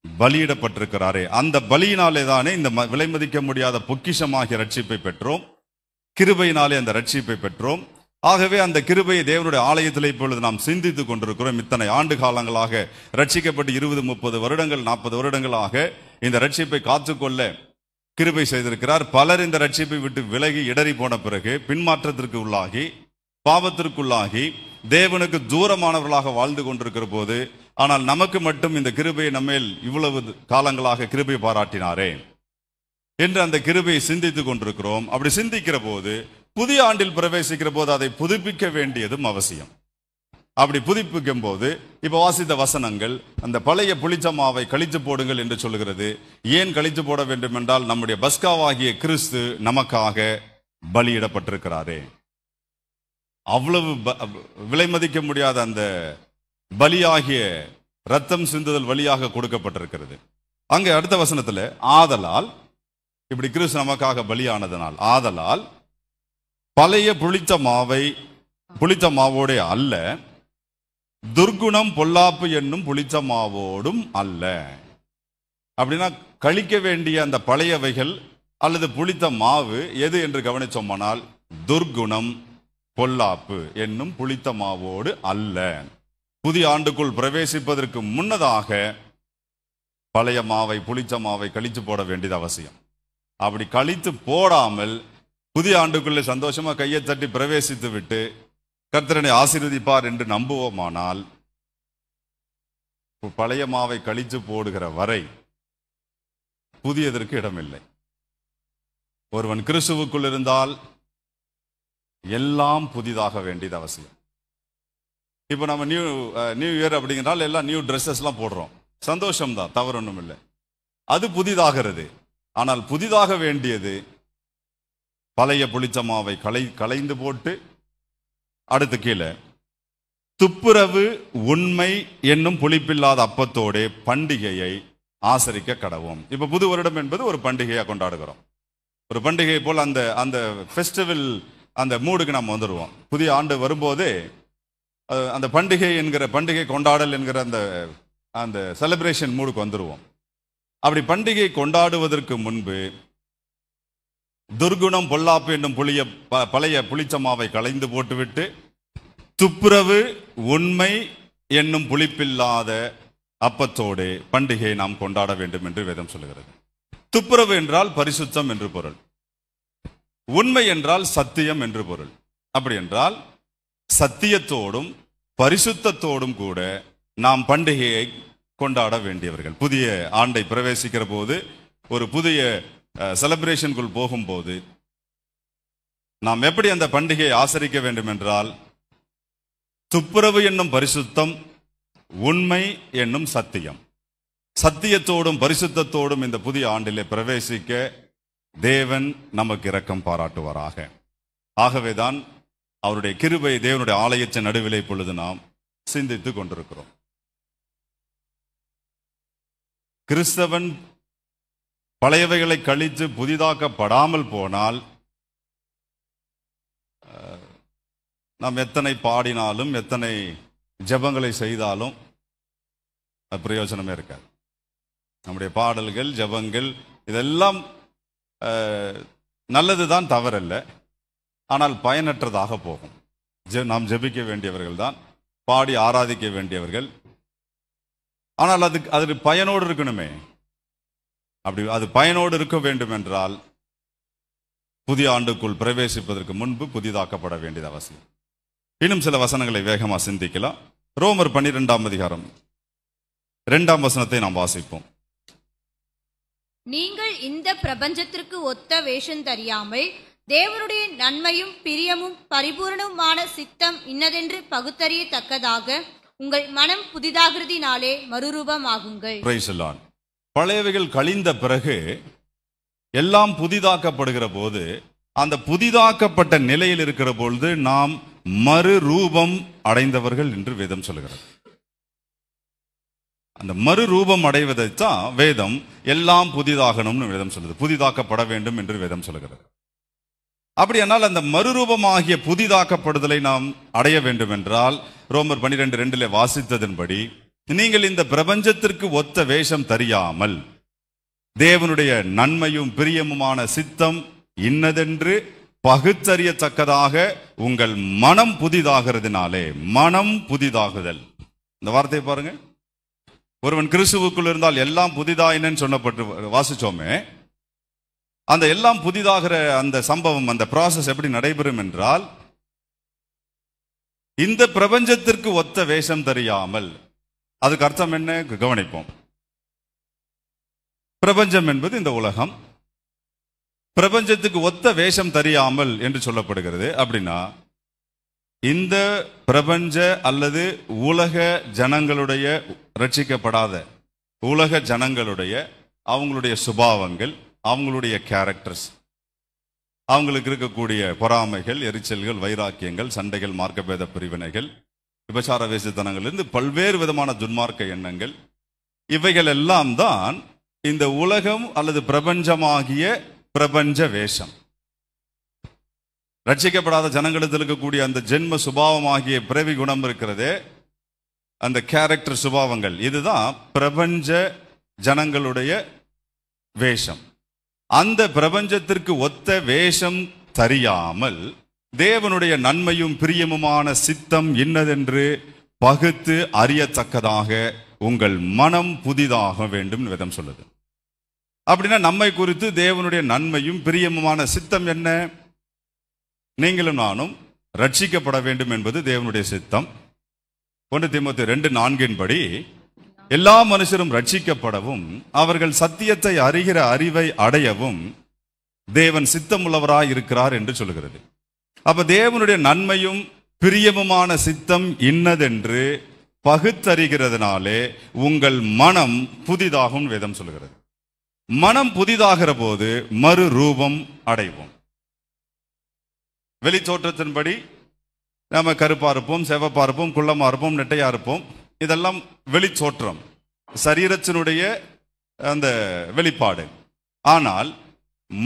S1: பலியிடப்பட்டிருக்கிறாரே. அந்த பலியினாலே தானே இந்த விலை மதிக்க முடியாத பொக்கிஷமாகிய ரட்சிப்பை பெற்றோம். கிருபையினாலே அந்த ரட்சிப்பை பெற்றோம். ஆகவே அந்த கிருபையை தேவனுடைய ஆலயத்தில் இப்பொழுது நாம் சிந்தித்துக் கொண்டிருக்கிறோம். இத்தனை ஆண்டு காலங்களாக ரட்சிக்கப்பட்டு 20, 30 வருடங்கள், 40 வருடங்களாக இந்த ரட்சிப்பை காத்துக்கொள்ள கிருபை செய்திருக்கிறார். பலர் இந்த ரட்சிப்பை விட்டு விலகி இடறி போன பிறகு பின்மாற்றத்திற்கு உள்ளாகி பாவத்திற்குள்ளாகி தேவனுக்கு தூரமானவர்களாக வாழ்ந்து கொண்டிருக்கிற போது, ஆனால் நமக்கு மட்டும் இந்த கிருபையை நம்மேல் இவ்வளவு காலங்களாக கிருபை பாராட்டினாரே என்று அந்த கிருபையை சிந்தித்துக் கொண்டிருக்கிறோம். அப்படி சிந்திக்கிற போது புதிய ஆண்டில் பிரவேசிக்கிற போது அதை புதுப்பிக்க வேண்டியதும் அவசியம். அப்படி புதுப்பிக்கும் போது இப்ப வாசித்த வசனங்கள் அந்த பழைய புளிச்ச மாவை கழித்து போடுங்கள் என்று சொல்லுகிறது. ஏன் கழித்து போட வேண்டும் என்றால் நம்முடைய பஸ்காவாகிய கிறிஸ்து நமக்காக பலியிடப்பட்டிருக்கிறாரே. அவ்வளவு விலை மதிக்க முடியாத அந்த பலியாகிய ரத்தம் சிந்துதல் வழியாக கொடுக்கப்பட்டிருக்கிறது. அங்கே அடுத்த வசனத்துல ஆதலால், இப்படி கிறிஸ்து நமக்காக பலியானதனால், ஆதலால் பழைய புளித்த மாவோடே அல்ல, துர்குணம் பொல்லாப்பு என்னும் புளித்த மாவோடும் அல்ல. அப்படின்னா கழிக்க வேண்டிய அந்த பழையவைகள் அல்லது புளித்த மாவு எது என்று கவனிச்சோமானால் துர்குணம் பொல்லாப்பு என்னும் புளித்த மாவோடு அல்ல. புதிய ஆண்டுக்குள் பிரவேசிப்பதற்கு முன்னதாக பழைய மாவை புளித்த மாவை கழித்து போட வேண்டியது அவசியம். அப்படி கழித்து போடாமல் புதிய ஆண்டுக்குள்ளே சந்தோஷமா கையை தட்டி பிரவேசித்து விட்டு கர்த்தரனை ஆசீர்வதிப்பார் என்று நம்புவோமானால் பழைய மாவை கழித்து போடுகிற வரை புதியதற்கு இடமில்லை. ஒருவன் கிறிஸ்துவுக்குள் இருந்தால் எல்லாம் புதிதாக வேண்டியது அவசியம். இப்போ நம்ம நியூ இயர் அப்படிங்கிறால் எல்லாம் நியூ ட்ரெஸ்ஸஸ்லாம் போடுறோம், சந்தோஷம்தான், தவறு ஒன்றும் இல்லை, அது புதிதாகிறது. ஆனால் புதிதாக வேண்டியது பழைய புளிச்ச மாவை களைந்து போட்டு, அடுத்து கீழே துப்புரவு உண்மை என்னும் புளிப்பில்லாத அப்பத்தோடே பண்டிகையை ஆசரிக்க கடவோம். இப்ப புது வருடம் என்பது ஒரு பண்டிகையா கொண்டாடுகிறோம். ஒரு பண்டிகை போல் அந்த ஃபெஸ்டிவல் அந்த மூடுக்கு நம்ம வந்துடுவோம். புதிய ஆண்டு வரும்போதே அந்த பண்டிகை கொண்டாடல் என்கிற அந்த செலிப்ரேஷன் மூடுக்கு வந்துடுவோம். அப்படி பண்டிகை கொண்டாடுவதற்கு முன்பு துர்குணம் பொல்லாப்பு என்னும் பழைய புளிச்சமாவை களைந்து போட்டுவிட்டு துப்புரவு உண்மை என்னும் புளிப்பில்லாத அப்பத்தோடு பண்டிகையை நாம் கொண்டாட வேண்டும் என்று வேதம் சொல்லுகிறது. துப்புரவு என்றால் பரிசுத்தம் என்று பொருள், உண்மை என்றால் சத்தியம் என்று பொருள். அப்படி என்றால் சத்தியத்தோடும் பரிசுத்தத்தோடும் கூட நாம் பண்டிகையை கொண்டாட வேண்டியவர்கள். புதிய ஆண்டை பிரவேசிக்கிற போது, ஒரு புதிய செலிப்ரேஷனுக்குள் போகும்போது நாம் எப்படி அந்த பண்டிகையை ஆசரிக்க வேண்டும் என்றால் துப்புரவு என்னும் பரிசுத்தம், உண்மை என்னும் சத்தியம், சத்தியத்தோடும் பரிசுத்தத்தோடும் இந்த புதிய ஆண்டிலே பிரவேசிக்க தேவன் நமக்கு இரக்கம் பாராட்டுவாராக. ஆகவேதான் அவருடைய கிருபை தேவனுடைய ஆலயத்தின் நடுவிலே இப்பொழுது நாம் சிந்தித்துக் கொண்டிருக்கிறோம். கிறிஸ்தவன் பழையவைகளை கழித்து புதிதாக்கப்படாமல் போனால் நாம் எத்தனை பாடினாலும் எத்தனை ஜெபங்களை செய்தாலும் பிரயோஜனமே இருக்காது. நம்முடைய பாடல்கள் ஜெபங்கள் இதெல்லாம் நல்லதுதான், தவறல்ல, ஆனால் பயனற்றதாக போகும். நாம் ஜெபிக்க வேண்டியவர்கள் தான், பாடி ஆராதிக்க வேண்டியவர்கள், ஆனால் அது பயனோடு இருக்கணுமே. அப்படி அது பயனோடு இருக்க வேண்டும் என்றால் புதிய ஆண்டுக்குள் பிரவேசிப்பதற்கு முன்பு புதிதாக்கப்பட வேண்டியது அவசியம். இன்னும் சில வசனங்களை வேகமா சிந்திக்கலாம். ரோமர் 12ஆம் அதிகாரம் 2ஆம் வசனத்தை நாம் வாசிப்போம்.
S2: நீங்கள் இந்த பிரபஞ்சத்திற்கு ஒத்த வேஷம் தெரியாமல் தேவனுடைய நன்மையும் பிரியமும் பரிபூரணமான சித்தம் இன்னதென்று பகுத்தறியத்தக்கதாக உங்கள் மனம் புதிதாகிறதினாலே மறுரூபமாகுங்கள்.
S1: Price the Lord. பழையவைகள் கழிந்த பிறகு எல்லாம் புதிதாக்கப்படுகிற போது, அந்த புதிதாக்கப்பட்ட நிலையில் இருக்கிற பொழுது நாம் மறுரூபம் அடைந்தவர்கள் என்று வேதம் சொல்லுகிறது. அந்த மறுரூபம் அடைவதைத்தான் வேதம் எல்லாம் புதிதாகணும்னு வேதம் சொல்லுது, புதிதாக்கப்பட வேண்டும் என்று வேதம் சொல்லுகிறது. அப்படியானால் அந்த மறுரூபமாகிய புதிதாக்கப்படுதலை நாம் அடைய வேண்டும் என்றால் ரோமர் 12:2 வாசித்ததன்படி நீங்கள் இந்த பிரபஞ்சத்திற்கு ஒத்த வேஷம் தெரியாமல் தேவனுடைய நன்மையும் பிரியமுமான சித்தம் இன்னதென்று பகுத்தறியத்தக்கதாக உங்கள் மனம் புதிதாகிறதுனாலே, மனம் புதிதாகுதல், இந்த வார்த்தையை பாருங்க. ஒருவன் கிறிஸ்துவுக்குள் இருந்தால் எல்லாம் புதிதாயினு சொல்லப்பட்டு வாசிச்சோமே, அந்த எல்லாம் புதிதாகிற அந்த சம்பவம், அந்த ப்ராசஸ் எப்படி நடைபெறும் என்றால், இந்த பிரபஞ்சத்திற்கு ஒத்த வேஷம் தெரியாமல், அதுக்கு அர்த்தம் என்ன கவனிப்போம். பிரபஞ்சம் என்பது இந்த உலகம், பிரபஞ்சத்துக்கு ஒத்த வேஷம் தெரியாமல் என்று சொல்லப்படுகிறது. அப்படின்னா இந்த பிரபஞ்ச அல்லது உலக ஜனங்களுடைய, ரட்சிக்கப்படாத உலக ஜனங்களுடைய அவங்களுடைய சுபாவங்கள், அவங்களுடைய கேரக்டர்ஸ், அவங்களுக்கு இருக்கக்கூடிய பொறாமைகள், எரிச்சல்கள், வைராக்கியங்கள், சண்டைகள், மார்க்கபேத பிரிவினைகள், விபச்சார வேசித்தனங்களிலிருந்து பல்வேறு விதமான துன்மார்க்க எண்ணங்கள், இவைகள் எல்லாம் தான் இந்த உலகம் அல்லது பிரபஞ்சமாகிய பிரபஞ்ச வேஷம். ரட்சிக்கப்படாத ஜனங்களிடத்தில் இருக்கக்கூடிய அந்த ஜென்ம சுபாவமாகிய பிறவி குணம் இருக்கிறதே, அந்த கேரக்டர் சுபாவங்கள், இதுதான் பிரபஞ்ச ஜனங்களுடைய வேஷம். அந்த பிரபஞ்சத்திற்கு ஒத்த வேஷம் தெரியாமல் தேவனுடைய நன்மையும் பிரியமுமான சித்தம் இன்னதென்று பகுத்து அறியத்தக்கதாக உங்கள் மனம் புதிதாக வேண்டும் வேதம் சொல்லுது. அப்படின்னா நம்மை குறித்து தேவனுடைய நன்மையும் பிரியமுமான சித்தம் என்ன? நீங்களும் நானும் ரட்சிக்கப்பட வேண்டும் என்பது தேவனுடைய சித்தம். 1 தீமோத்தேயு 2:4 படி எல்லா மனுஷரும் ரட்சிக்கப்படவும் அவர்கள் சத்தியத்தை அறிகிற அறிவை அடையவும் தேவன் சித்தமுள்ளவராய் இருக்கிறார் என்று சொல்கிறது. அப்ப தேவனுடைய நன்மையும் பிரியமுமான சித்தம் இன்னதென்று பகுத்தறிகிறதுனாலே உங்கள் மனம் புதிதாகும் வேதம் சொல்கிறது. மனம் புதிதாகிற போது மறு ரூபம் அடைவோம். வெளி தோற்றத்தின்படி நாம கருப்பா இருப்போம், செவப்பா இருப்போம், குள்ளமா இருப்போம், நெட்டையா இருப்போம். இதெல்லாம் வெளி தோற்றம், சரீரத்தினுடைய அந்த வெளிப்பாடு. ஆனால்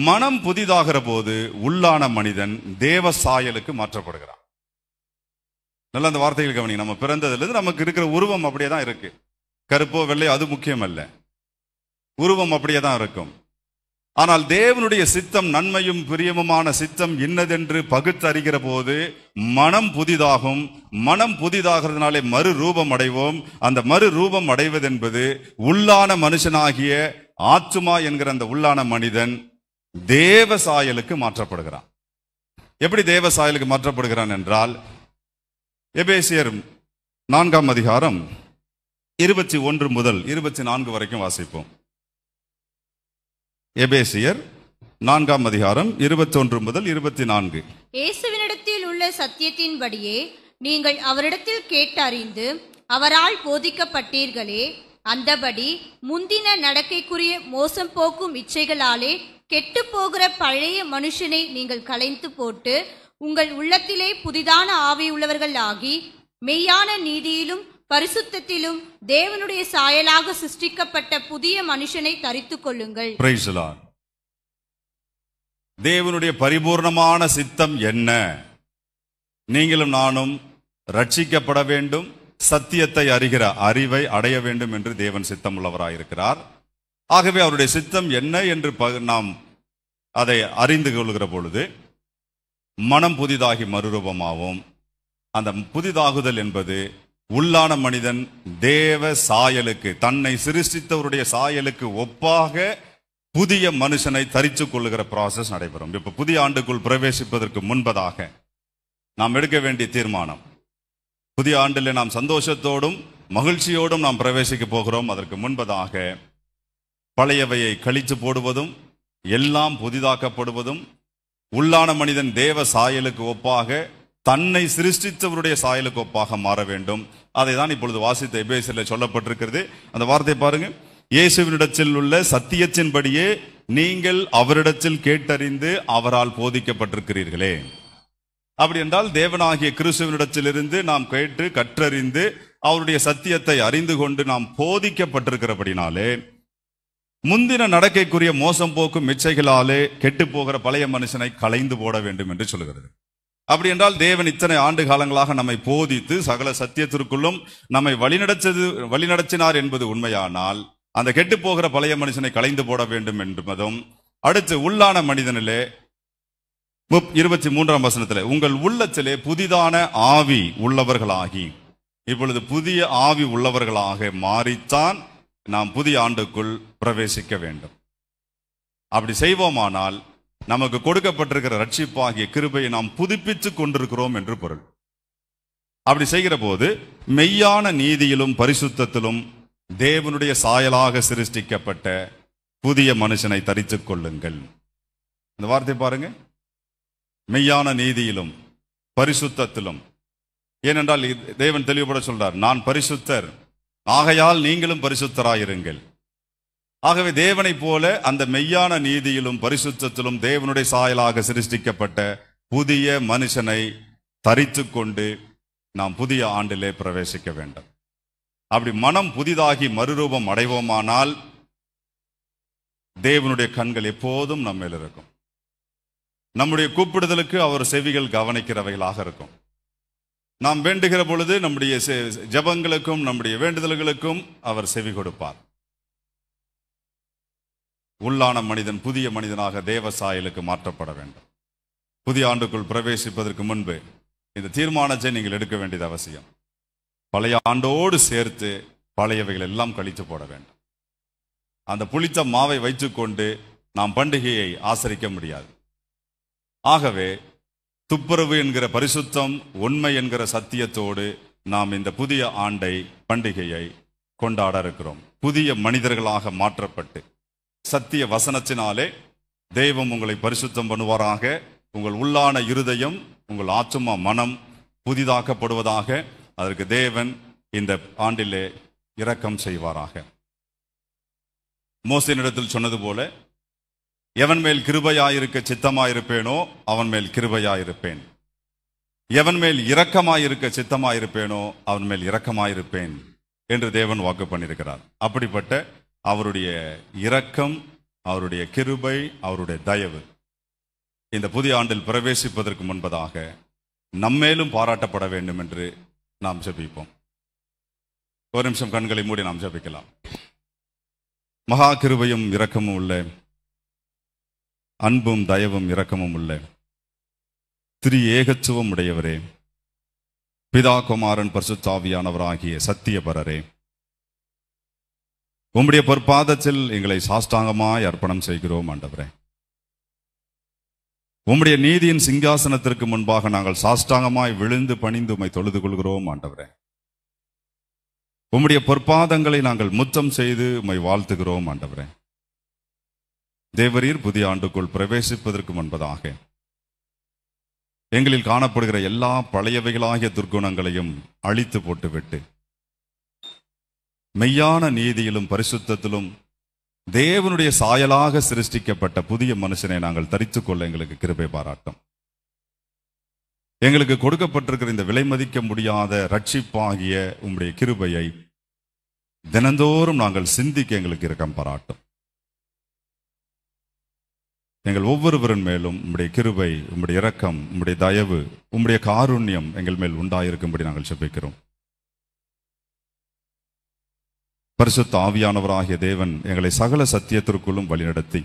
S1: மனம் புதிதாகிற போது உள்ளான மனிதன் தேவ சாயலுக்கு மாற்றப்படுகிறான். நல்ல அந்த வார்த்தைகள் கவனிங்க. நம்ம பிறந்ததிலிருந்து நமக்கு இருக்கிற உருவம் அப்படியே தான் இருக்கு. கருப்போ வெள்ளையோ அது முக்கியம் அல்ல, உருவம் அப்படியே தான் இருக்கும். ஆனால் தேவனுடைய சித்தம், நன்மையும் பிரியமுமான சித்தம் இன்னதென்று பகுத்தறிகிற போது மனம் புதிதாகும். மனம் புதிதாகிறதுனாலே மறு ரூபம் அடைவோம். அந்த மறு ரூபம் அடைவதென்பது உள்ளான மனுஷனாகிய ஆத்துமா என்கிற அந்த உள்ளான மனிதன் தேவ சாயலுக்கு மாற்றப்படுகிறான். எப்படி தேவ சாயலுக்கு மாற்றப்படுகிறான் என்றால், எபேசியர் 4 அதிகாரம் 21 முதல் 24 வரைக்கும் வாசிப்போம். எபேசியர் 4 அதிகாரம் 21 முதல் 24.
S2: இயேசுவினிடத்தில் உள்ள சத்தியத்தின்படியே நீங்கள் அவரிடத்தில் கேட்டறிந்து அவரால் போதிக்கப்பட்டீர்களே, அந்தபடி முந்தின நடக்கைக்குரிய மோசம் போக்கும் இச்சைகளாலே கெட்டு போகிற பழைய மனுஷனை நீங்கள் களைந்து போட்டு உங்கள் உள்ளத்திலே புதிதான ஆவி உள்ளவர்கள் ஆகி மெய்யான நீதியிலும் பரிசுத்தத்திலும் தேவனுடைய சாயலாக சிருஷ்டிக்கப்பட்ட புதிய மனுஷனை தரித்துக் கொள்ளுங்கள்.
S1: Price the Lord. தேவனுடைய பரிபூர்ணமான சித்தம் என்ன? நீங்களும் நானும் ரட்சிக்கப்பட வேண்டும், சத்தியத்தை அறிகிற அறிவை அடைய வேண்டும் என்று தேவன் சித்தம் உள்ளவராயிருக்கிறார். ஆகவே அவருடைய சித்தம் என்ன என்று நாம் அதை அறிந்து கொள்கிற பொழுது மனம் புதிதாகி மறுரூபமாகும். அந்த புதிதாகுதல் என்பது உள்ளான மனிதன் தேவ சாயலுக்கு, தன்னை சிருஷ்டித்தவருடைய சாயலுக்கு ஒப்பாக புதிய மனுஷனை தரித்துக் கொள்ளுகிற ப்ராசஸ் நடைபெறும். இப்ப புதிய ஆண்டுக்குள் பிரவேசிப்பதற்கு முன்பதாக நாம் எடுக்க வேண்டிய தீர்மானம், புதிய ஆண்டில் நாம் சந்தோஷத்தோடும் மகிழ்ச்சியோடும் நாம் பிரவேசிக்க போகிறோம். அதற்கு முன்பதாக பழையவையை கழித்து போடுவதும் எல்லாம் புதிதாக்கப்படுவதும், உள்ளான மனிதன் தேவ சாயலுக்கு ஒப்பாக தன்னை சிருஷ்டித்தவருடைய சாயலுக்கு ஒப்பாக மாற வேண்டும். அதை தான் இப்பொழுது வாசித்த எபேசியரில் சொல்லப்பட்டிருக்கிறது. அந்த வார்த்தை பாருங்க. இயேசுவினிடத்தில் உள்ள சத்தியத்தின்படியே நீங்கள் அவரிடத்தில் கேட்டறிந்து அவரால் போதிக்கப்பட்டிருக்கிறீர்களே. அப்படி என்றால் தேவனாகிய கிறிஸ்துவினிடத்திலிருந்து நாம் கேட்டு கற்றறிந்து அவருடைய சத்தியத்தை அறிந்து கொண்டு நாம் போதிக்கப்பட்டிருக்கிறபடினாலே முந்தின நடக்கைக்குரிய மோசம் போக்கும் இச்சைகளாலே கெட்டு போகிற பழைய மனுஷனை களைந்து போட வேண்டும் என்று சொல்கிறது. அப்படி என்றால் தேவன் இத்தனை ஆண்டு காலங்களாக நம்மை போதித்து சகல சத்தியத்திற்குள்ளும் நம்மை வழிநடத்தினார் என்பது உண்மையானால் அந்த கெட்டு போகிற பழைய மனுஷனை களைந்து போட வேண்டும் என்பதும், அடுத்து உள்ளான மனிதனிலே 23ஆம் வசனத்திலே உங்கள் உள்ளத்திலே புதிதான ஆவி உள்ளவர்களாகி, இப்பொழுது புதிய ஆவி உள்ளவர்களாக மாறித்தான் நாம் புதிய ஆண்டுக்குள் பிரவேசிக்க வேண்டும். அப்படி செய்வோமானால் நமக்கு கொடுக்கப்பட்டிருக்கிற ரட்சிப்பாகிய கிருபையை நாம் புதுப்பித்துக் கொண்டிருக்கிறோம் என்று பொருள். அப்படி செய்கிற போது மெய்யான நீதியிலும் பரிசுத்தத்திலும் தேவனுடைய சாயலாக சிருஷ்டிக்கப்பட்ட புதிய மனுஷனை தரித்துக் கொள்ளுங்கள். இந்த வார்த்தை பாருங்க, மெய்யான நீதியிலும் பரிசுத்தத்திலும். ஏனென்றால் தேவன் தெளிவுபட சொல்றார், நான் பரிசுத்தர், ஆகையால் நீங்களும் பரிசுத்தராயிருங்கள். ஆகவே தேவனை போல அந்த மெய்யான நீதியிலும் பரிசுத்தத்திலும் தேவனுடைய சாயலாக சிருஷ்டிக்கப்பட்ட புதிய மனுஷனை தரித்து கொண்டு நாம் புதிய ஆண்டிலே பிரவேசிக்க வேண்டும். அப்படி மனம் புதிதாகி மறுரூபம் அடைவோமானால் தேவனுடைய கண்கள் எப்போதும் நம்ம மேல் இருக்கும். நம்முடைய கூப்பிடுதலுக்கு அவர் செவிகள் கவனிக்கிறவைகளாக இருக்கும். நாம் வேண்டுகிற பொழுது நம்முடைய ஜெபங்களுக்கும் நம்முடைய வேண்டுதல்களுக்கும் அவர் செவி கொடுப்பார். உள்ளான மனிதன் புதிய மனிதனாக தேவ சாயலுக்கு மாற்றப்பட வேண்டும். புதிய ஆண்டுக்குள் பிரவேசிப்பதற்கு முன்பு இந்த தீர்மானத்தை நீங்கள் எடுக்க வேண்டியது அவசியம். பழைய ஆண்டோடு சேர்த்து பழையவைகள் எல்லாம் கழித்து போட வேண்டும். அந்த புளித்த மாவை வைத்துக்கொண்டு நாம் பண்டிகையை ஆசரிக்க முடியாது. ஆகவே துப்புரவு என்கிற பரிசுத்தம், உண்மை என்கிற சத்தியத்தோடு நாம் இந்த புதிய ஆண்டை பண்டிகையை கொண்டாட இருக்கிறோம். புதிய மனிதர்களாக மாற்றப்பட்டு சத்திய வசனத்தினாலே தெய்வம் உங்களை பரிசுத்தம் பண்ணுவாராக. உங்கள் உள்ளான இருதயம், உங்கள் ஆத்துமா, மனம் புதிதாக்கப்படுவதாக. அதற்கு தேவன் இந்த ஆண்டிலே இரக்கம் செய்வாராக. மோசேயினிடத்தில் சொன்னது போல, எவன் மேல் கிருபையாயிருக்க சித்தமாயிருப்பேனோ அவன் மேல் கிருபையாயிருப்பேன், எவன் மேல் இரக்கமாயிருக்க சித்தமாயிருப்பேனோ அவன் மேல் இரக்கமாயிருப்பேன் என்று தேவன் வாக்கு பண்ணியிருக்கிறார். அப்படிப்பட்ட அவருடைய இரக்கம், அவருடைய கிருபை, அவருடைய தயவு இந்த புதிய ஆண்டில் பிரவேசிப்பதற்கு முன்பதாக நம்மேலும் பாராட்டப்பட வேண்டும் என்று நாம் ஜெபிப்போம். ஒரு நிமிஷம் கண்களை மூடி நாம் ஜெபிக்கலாம். மகா கிருபையும் இரக்கமும் உள்ள, அன்பும் தயவும் இரக்கமும் உள்ள திரு ஏகத்துவம் உடையவரே, பிதா, குமாரன், பரிசுத்த ஆவியானவராகிய சத்தியபரரே, உம்முடைய பொற்பாதத்தில் எங்களை சாஷ்டாங்கமாய் அர்ப்பணம் செய்கிறோம் ஆண்டவரே. உம்முடைய நீதியின் சிங்காசனத்திற்கு முன்பாக நாங்கள் சாஷ்டாங்கமாய் விழுந்து பணிந்து உம்மை தொழுது கொள்கிறோம் ஆண்டவரே. உம்முடைய பொற்பாதங்களை நாங்கள் முத்தம் செய்து உம்மை வாழ்த்துகிறோம் ஆண்டவரே. தேவரீர் புதிய ஆண்டுக்குள் பிரவேசிப்பதற்கு முன்பதாக எங்களில் காணப்படுகிற எல்லா பழையவைகளாகிய துர்க்குணங்களையும் அழித்து போட்டுவிட்டு மெய்யான நீதியிலும் பரிசுத்தத்திலும் தேவனுடைய சாயலாக சிருஷ்டிக்கப்பட்ட புதிய மனுஷனை நாங்கள் தரித்துக் கொள்ள எங்களுக்கு கிருபை பாராட்டும். எங்களுக்கு கொடுக்கப்பட்டிருக்கிற இந்த விலை மதிக்க முடியாத ரட்சிப்பாகிய உம்முடைய கிருபையை தினந்தோறும் நாங்கள் சிந்திக்க எங்களுக்கு இரக்கம் பாராட்டும். எங்கள் ஒவ்வொருவரின் மேலும் உம்முடைய கிருபை, உம்முடைய இரக்கம், உம்முடைய தயவு, உம்முடைய காருண்யம் எங்கள் மேல் உண்டாயிருக்கும்படி நாங்கள் ஜெபிக்கிறோம். பரிசுத்த ஆவியானவராகிய தேவன் எங்களை சகல சத்தியத்திற்குள்ளும் வழிநடத்தி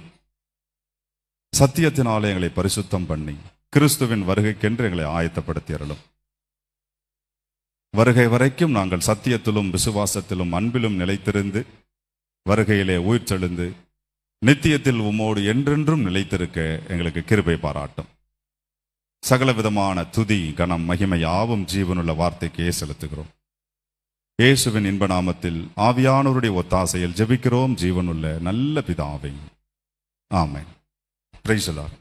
S1: சத்தியத்தினாலே எங்களை பரிசுத்தம் பண்ணி கிறிஸ்துவின் வருகைக்கென்று எங்களை ஆயத்தப்படுத்தி அருளும். வருகை வரைக்கும் நாங்கள் சத்தியத்திலும் விசுவாசத்திலும் அன்பிலும் நிலைத்திருந்து வருகையிலே உயிர்த்தெழுந்து நித்தியத்தில் உம்மோடு என்றென்றும் நிலைத்திருக்க எங்களுக்கு கிருபை பாராட்டும். சகல விதமான துதி, கனம், மகிமை யாவும் ஜீவனுள்ள வார்த்தைக்கே செலுத்துகிறோம். இயேசுவின் இன்ப நாமத்தில் ஆவியானவருடைய ஒத்தாசையில் ஜெபிக்கிறோம் ஜீவனுள்ள நல்ல பிதாவே. ஆமென். Praise the Lord.